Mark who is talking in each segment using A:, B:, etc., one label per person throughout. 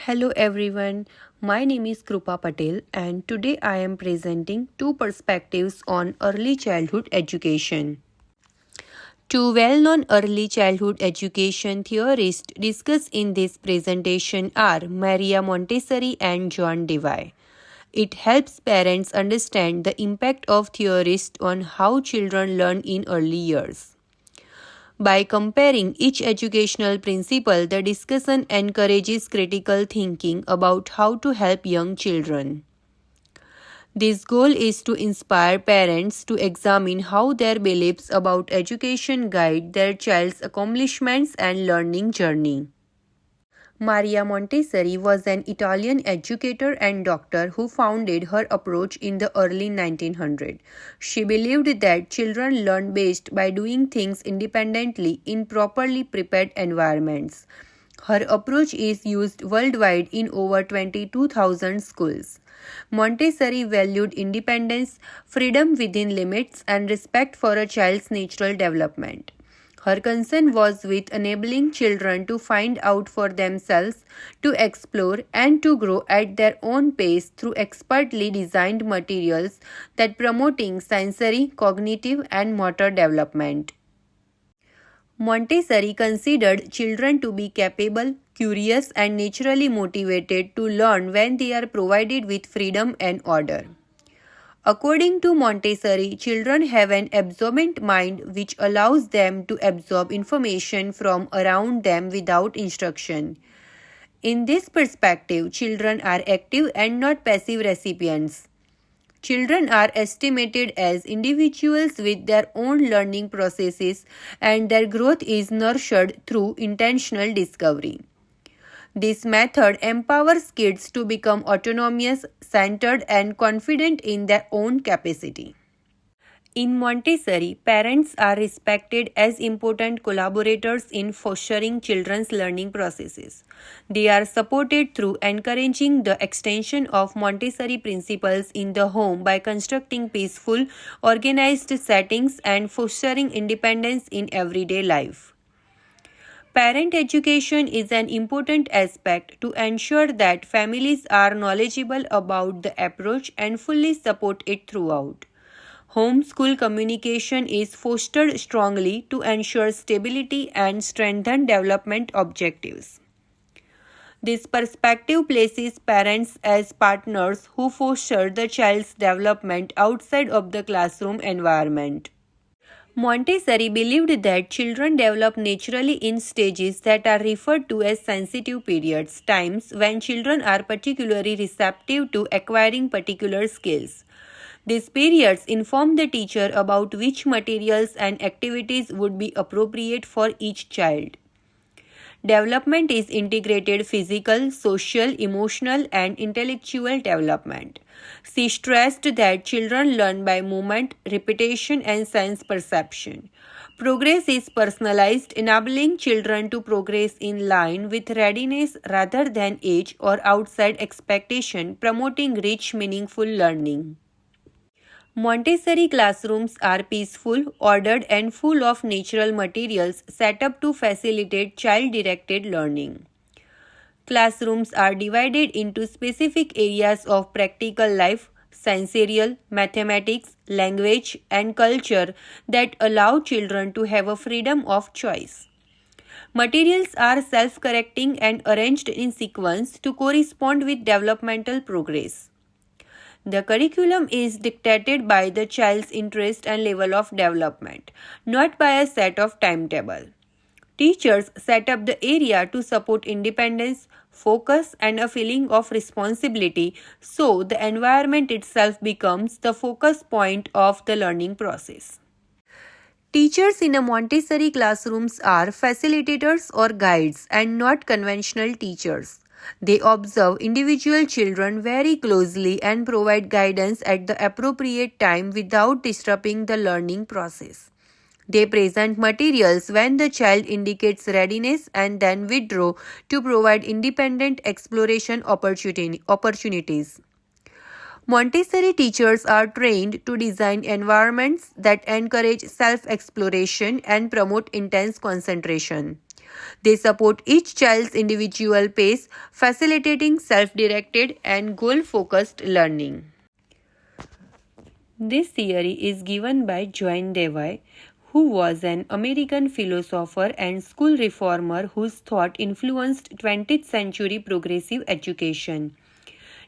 A: Hello everyone, my name is Krupa Patel and today I am presenting two perspectives on early childhood education. Two well-known early childhood education theorists discussed in this presentation are Maria Montessori and John Dewey. It helps parents understand the impact of theorists on how children learn in early years. By comparing each educational principle, the discussion encourages critical thinking about how to help young children. This goal is to inspire parents to examine how their beliefs about education guide their child's accomplishments and learning journey. Maria Montessori was an Italian educator and doctor who founded her approach in the early 1900s. She believed that children learn best by doing things independently in properly prepared environments. Her approach is used worldwide in over 22,000 schools. Montessori valued independence, freedom within limits, and respect for a child's natural development. Her concern was with enabling children to find out for themselves, to explore, and to grow at their own pace through expertly designed materials that promoting sensory, cognitive, and motor development. Montessori considered children to be capable, curious, and naturally motivated to learn when they are provided with freedom and order. According to Montessori, children have an absorbent mind which allows them to absorb information from around them without instruction. In this perspective, children are active and not passive recipients. Children are estimated as individuals with their own learning processes and their growth is nurtured through intentional discovery. This method empowers kids to become autonomous, centered, and confident in their own capacity. In Montessori, parents are respected as important collaborators in fostering children's learning processes. They are supported through encouraging the extension of Montessori principles in the home by constructing peaceful, organized settings and fostering independence in everyday life. Parent education is an important aspect to ensure that families are knowledgeable about the approach and fully support it throughout. Home-school communication is fostered strongly to ensure stability and strengthen development objectives. This perspective places parents as partners who foster the child's development outside of the classroom environment. Montessori believed that children develop naturally in stages that are referred to as sensitive periods, times when children are particularly receptive to acquiring particular skills. These periods inform the teacher about which materials and activities would be appropriate for each child. Development is integrated physical, social, emotional, and intellectual development. She stressed that children learn by movement, repetition, and sense perception. Progress is personalized, enabling children to progress in line with readiness rather than age or outside expectation, promoting rich, meaningful learning. Montessori classrooms are peaceful, ordered, and full of natural materials set up to facilitate child-directed learning. Classrooms are divided into specific areas of practical life, sensorial, mathematics, language, and culture that allow children to have a freedom of choice. Materials are self-correcting and arranged in sequence to correspond with developmental progress. The curriculum is dictated by the child's interest and level of development, not by a set of timetable. Teachers set up the area to support independence, focus, and a feeling of responsibility, so the environment itself becomes the focus point of the learning process. Teachers in a Montessori classrooms are facilitators or guides and not conventional teachers. They observe individual children very closely and provide guidance at the appropriate time without disrupting the learning process. They present materials when the child indicates readiness and then withdraw to provide independent exploration opportunities. Montessori teachers are trained to design environments that encourage self-exploration and promote intense concentration. They support each child's individual pace, facilitating self-directed and goal-focused learning. This theory is given by John Dewey, who was an American philosopher and school reformer whose thought influenced 20th century progressive education.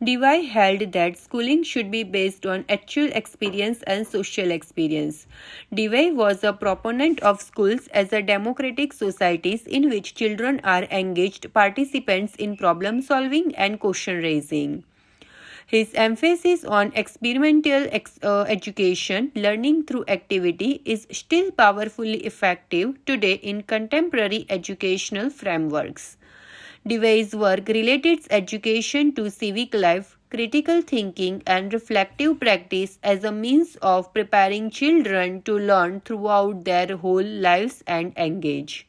A: Dewey held that schooling should be based on actual experience and social experience. Dewey was a proponent of schools as a democratic societies in which children are engaged participants in problem solving and question raising. His emphasis on experimental education, learning through activity, is still powerfully effective today in contemporary educational frameworks. Dewey's work relates education to civic life, critical thinking, and reflective practice as a means of preparing children to learn throughout their whole lives and engage.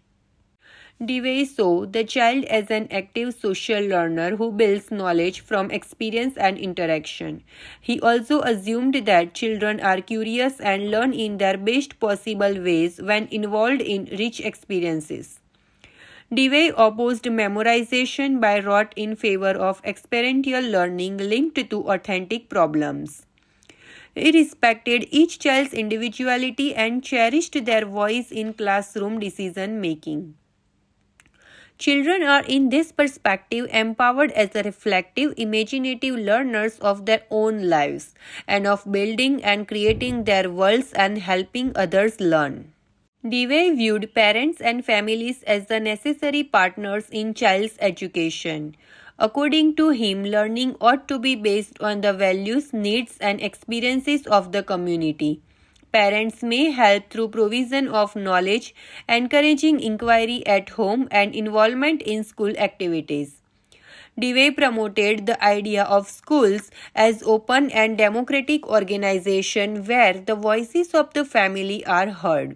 A: Dewey saw the child as an active social learner who builds knowledge from experience and interaction. He also assumed that children are curious and learn in their best possible ways when involved in rich experiences. Dewey opposed memorization by rote in favor of experiential learning linked to authentic problems. He respected each child's individuality and cherished their voice in classroom decision making. Children are, in this perspective, empowered as a reflective, imaginative learners of their own lives and of building and creating their worlds and helping others learn. Dewey viewed parents and families as the necessary partners in child's education. According to him, learning ought to be based on the values, needs, and experiences of the community. Parents may help through provision of knowledge, encouraging inquiry at home, and involvement in school activities. Dewey promoted the idea of schools as open and democratic organizations where the voices of the family are heard.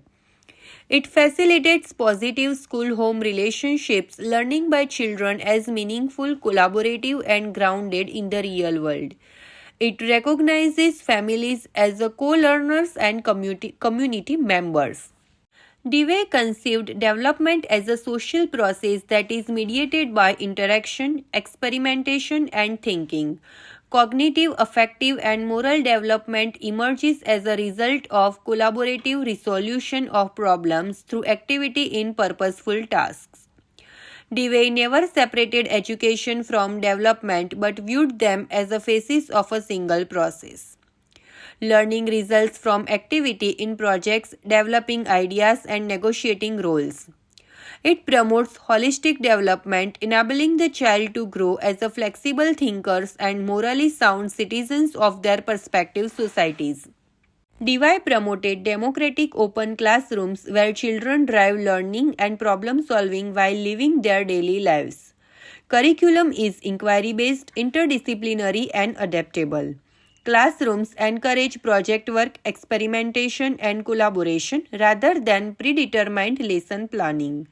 A: It facilitates positive school-home relationships, learning by children as meaningful, collaborative, and grounded in the real world. It recognizes families as co-learners and community members. Dewey conceived development as a social process that is mediated by interaction, experimentation, and thinking. Cognitive, affective, and moral development emerges as a result of collaborative resolution of problems through activity in purposeful tasks. Dewey never separated education from development but viewed them as a phases of a single process. Learning results from activity in projects, developing ideas, and negotiating roles. It promotes holistic development, enabling the child to grow as a flexible thinkers and morally sound citizens of their respective societies. Dewey promoted democratic open classrooms where children drive learning and problem solving while living their daily lives. Curriculum is inquiry-based, interdisciplinary, and adaptable. Classrooms encourage project work, experimentation, and collaboration rather than predetermined lesson planning.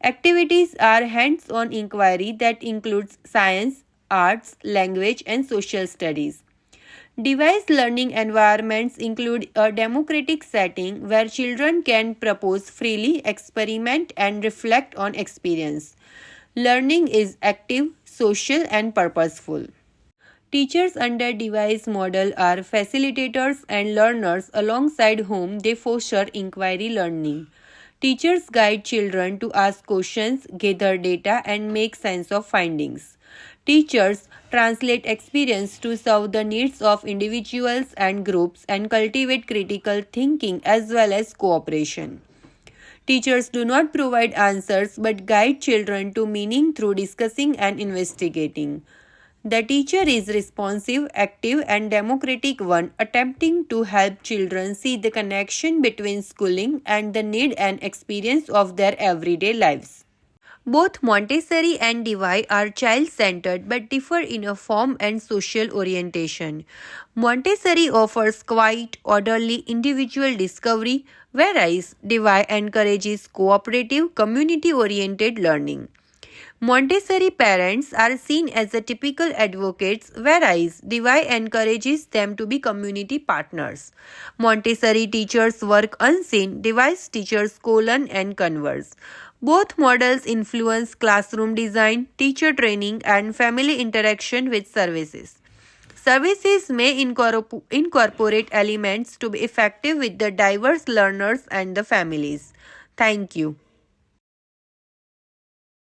A: Activities are hands-on inquiry that includes science, arts, language, and social studies. Device learning environments include a democratic setting where children can propose freely, experiment, and reflect on experience. Learning is active, social, and purposeful. Teachers under Dewey's model are facilitators and learners alongside whom they foster inquiry learning. Teachers guide children to ask questions, gather data, and make sense of findings. Teachers translate experience to serve the needs of individuals and groups and cultivate critical thinking as well as cooperation. Teachers do not provide answers but guide children to meaning through discussing and investigating. The teacher is responsive, active, and democratic one, attempting to help children see the connection between schooling and the need and experience of their everyday lives. Both Montessori and Dewey are child-centered but differ in a form and social orientation. Montessori offers quiet, orderly, individual discovery, whereas Dewey encourages cooperative, community-oriented learning. Montessori parents are seen as the typical advocates, whereas Dewey encourages them to be community partners. Montessori teachers work unseen, Dewey's teachers co-learn and converse. Both models influence classroom design, teacher training, and family interaction with services. Services may incorporate elements to be effective with the diverse learners and the families. Thank you.